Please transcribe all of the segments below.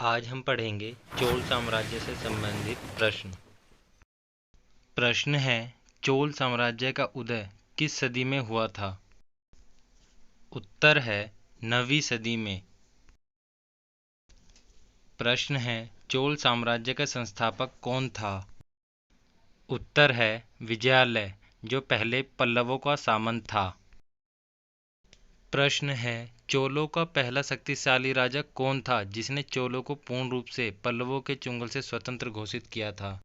आज हम पढ़ेंगे चोल साम्राज्य से संबंधित प्रश्न। प्रश्न है, चोल साम्राज्य का उदय किस सदी में हुआ था? उत्तर है 9वीं सदी में। प्रश्न है, चोल साम्राज्य का संस्थापक कौन था? उत्तर है विजयालय, जो पहले पल्लवों का सामंत था। प्रश्न है, चोलों का पहला शक्तिशाली राजा कौन था जिसने चोलों को पूर्ण रूप से पल्लवों के चुंगल से स्वतंत्र घोषित किया था?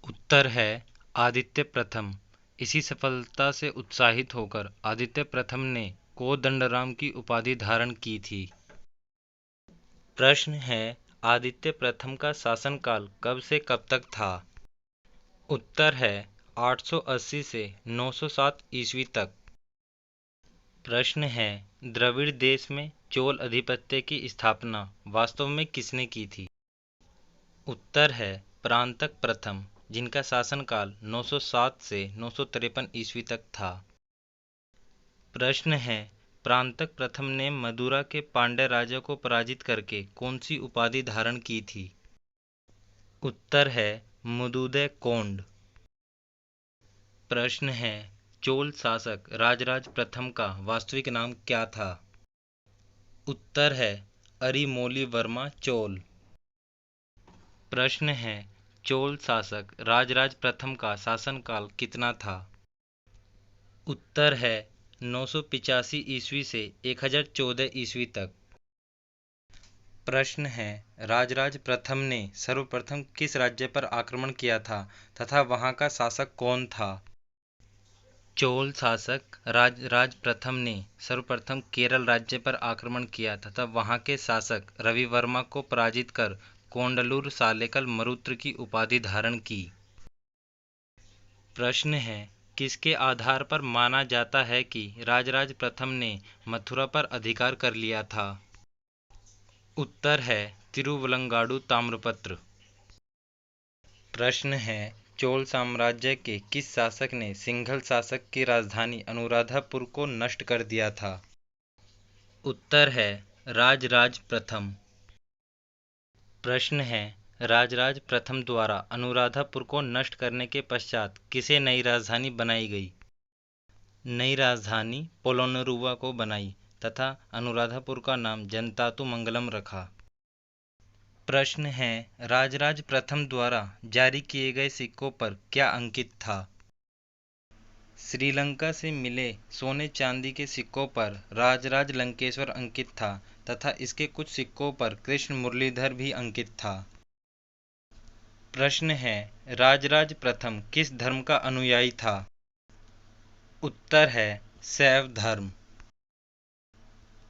उत्तर है आदित्य प्रथम। इसी सफलता से उत्साहित होकर आदित्य प्रथम ने कोदंडराम की उपाधि धारण की थी। प्रश्न है, आदित्य प्रथम का शासनकाल कब से कब तक था? उत्तर है 880 से 907 ईस्वी तक। प्रश्न है, द्रविड़ देश में चोल अधिपत्य की स्थापना वास्तव में किसने की थी? उत्तर है परांतक प्रथम, जिनका शासनकाल 907 से 953 ईस्वी तक था। प्रश्न है, परांतक प्रथम ने मदुरा के पांड्य राजा को पराजित करके कौन सी उपाधि धारण की थी? उत्तर है मुदुदय कोंड। प्रश्न है, चोल शासक राजराज प्रथम का वास्तविक नाम क्या था? उत्तर है अरिमोली वर्मा चोल। प्रश्न है, चोल शासक राजराज प्रथम का शासनकाल कितना था? उत्तर है 985 ईस्वी से 1014 ईस्वी तक। प्रश्न है, राजराज प्रथम ने सर्वप्रथम किस राज्य पर आक्रमण किया था तथा वहां का शासक कौन था? चोल शासक राजराज प्रथम ने सर्वप्रथम केरल राज्य पर आक्रमण किया तथा वहां के शासक रविवर्मा को पराजित कर कोंडलूर सालेकल मरुत्र की उपाधि धारण की। प्रश्न है, किसके आधार पर माना जाता है कि राजराज प्रथम ने मथुरा पर अधिकार कर लिया था? उत्तर है तिरुवलंगाडु ताम्रपत्र। प्रश्न है, चोल साम्राज्य के किस शासक ने सिंघल शासक की राजधानी अनुराधापुर को नष्ट कर दिया था? उत्तर है राजराज प्रथम। प्रश्न है, राजराज प्रथम द्वारा अनुराधापुर को नष्ट करने के पश्चात किसे नई राजधानी बनाई गई? नई राजधानी पोलोनरुवा को बनाई तथा अनुराधापुर का नाम जनतातु मंगलम रखा। प्रश्न है, राजराज प्रथम द्वारा जारी किए गए सिक्कों पर क्या अंकित था? श्रीलंका से मिले सोने चांदी के सिक्कों पर राजराज लंकेश्वर अंकित था तथा इसके कुछ सिक्कों पर कृष्ण मुरलीधर भी अंकित था। प्रश्न है, राजराज प्रथम किस धर्म का अनुयायी था? उत्तर है शैव धर्म।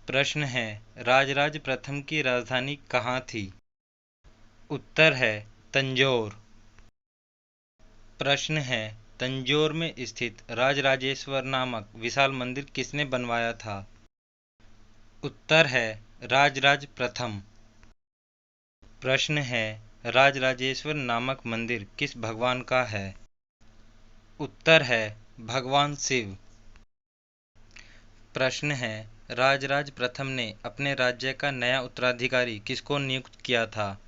प्रश्न है, राजराज प्रथम की राजधानी कहाँ थी? उत्तर है तंजौर। प्रश्न है, तंजौर में स्थित राजराजेश्वर नामक विशाल मंदिर किसने बनवाया था? उत्तर है राजराज प्रथम। प्रश्न है, राजराजेश्वर नामक मंदिर किस भगवान का है? उत्तर है भगवान शिव। प्रश्न है, राजराज प्रथम ने अपने राज्य का नया उत्तराधिकारी किसको नियुक्त किया था?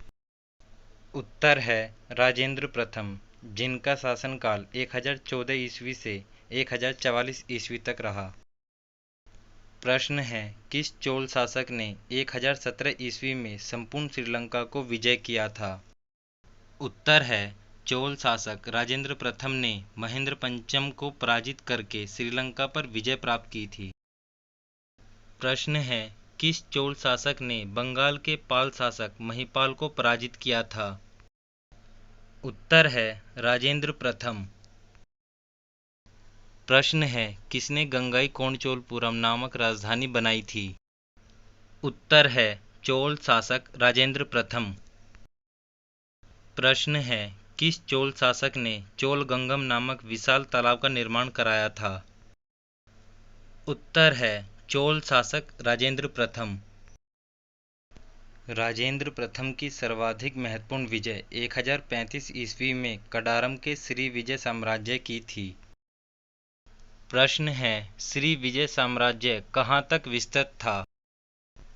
उत्तर है राजेंद्र प्रथम, जिनका शासनकाल 1014 ईस्वी से 1044 ईस्वी तक रहा। प्रश्न है, किस चोल शासक ने 1017 ईस्वी में संपूर्ण श्रीलंका को विजय किया था? उत्तर है चोल शासक राजेंद्र प्रथम ने महेंद्र पंचम को पराजित करके श्रीलंका पर विजय प्राप्त की थी। प्रश्न है, किस चोल शासक ने बंगाल के पाल शासक महिपाल को पराजित किया था? उत्तर है राजेंद्र प्रथम। प्रश्न है, किसने गंगाई कोंडचोलपुरम नामक राजधानी बनाई थी? उत्तर है चोल शासक राजेंद्र प्रथम। प्रश्न है, किस चोल शासक ने चोलगंगम नामक विशाल तालाब का निर्माण कराया था? उत्तर है चोल शासक राजेंद्र प्रथम। राजेंद्र प्रथम की सर्वाधिक महत्वपूर्ण विजय 1035 ईस्वी में कडारम के श्री विजय साम्राज्य की थी। प्रश्न है, श्री विजय साम्राज्य कहाँ तक विस्तृत था?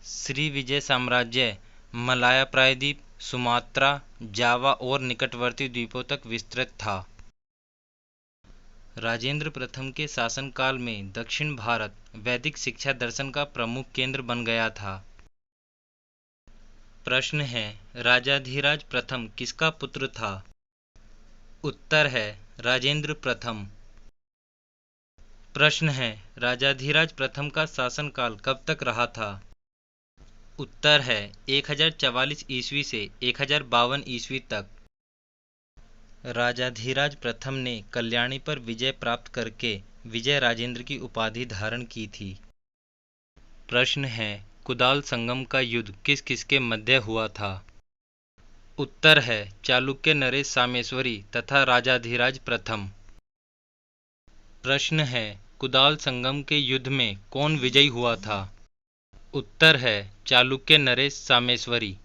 श्री विजय साम्राज्य मलाया प्रायद्वीप, सुमात्रा, जावा और निकटवर्ती द्वीपों तक विस्तृत था। राजेंद्र प्रथम के शासनकाल में दक्षिण भारत वैदिक शिक्षा दर्शन का प्रमुख केंद्र बन गया था। प्रश्न है, राजाधिराज प्रथम किसका पुत्र था? उत्तर है राजेंद्र प्रथम। प्रश्न है, राजाधिराज प्रथम का शासनकाल कब तक रहा था? उत्तर है 1044 ईस्वी से 1052 ईस्वी तक। राजाधिराज प्रथम ने कल्याणी पर विजय प्राप्त करके विजय राजेंद्र की उपाधि धारण की थी। प्रश्न है, कुदाल संगम का युद्ध किस किसके मध्य हुआ था? उत्तर है चालुक्य नरेश सामेश्वरी तथा राजाधिराज प्रथम। प्रश्न है, कुदाल संगम के युद्ध में कौन विजयी हुआ था? उत्तर है चालुक्य नरेश सामेश्वरी।